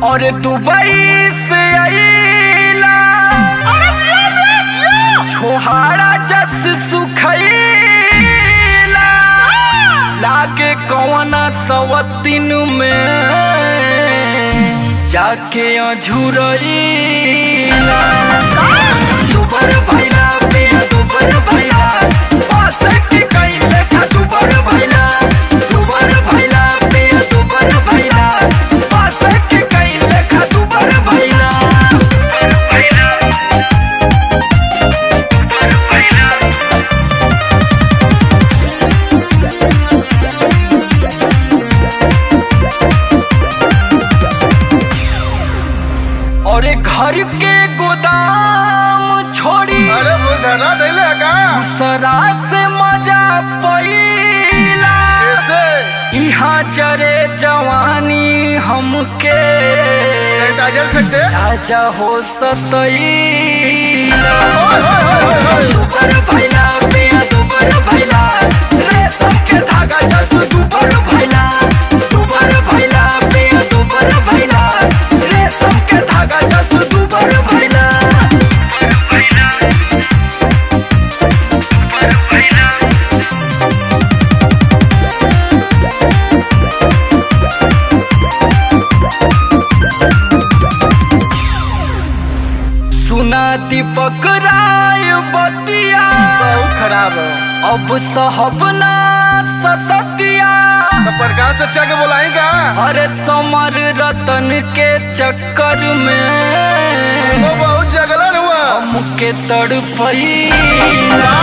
और दुबई से आईला छोहाड़ा जस सुखैला लागे कौना सवतीन में जाके अझुरैला दुबर भैला पिया दुबर भैला पास के कैले था दुबर भैला दुबर भैला पिया दुबर भैला पास के कैले था दुबर भैला और घर के गोदाम छोड़ी दूसरा से मजा पैला यहाँ जरे जवानी हमके राजा हो सतैला दुबर भैला पिया दुबर भैला रेशम के धागा जस दुबर भैला दुबर भैला पिया दुबर भैला रेशम के धागा जस दुबर भैला सुना दीपक राय बतिया बहुत खराब है। अब सहबना ससतिया प्रकाश अच्छा के बोलाएगा अरे समर रतन के चक्कर में वो बहुत जगलन हुआ हमके तड़पैला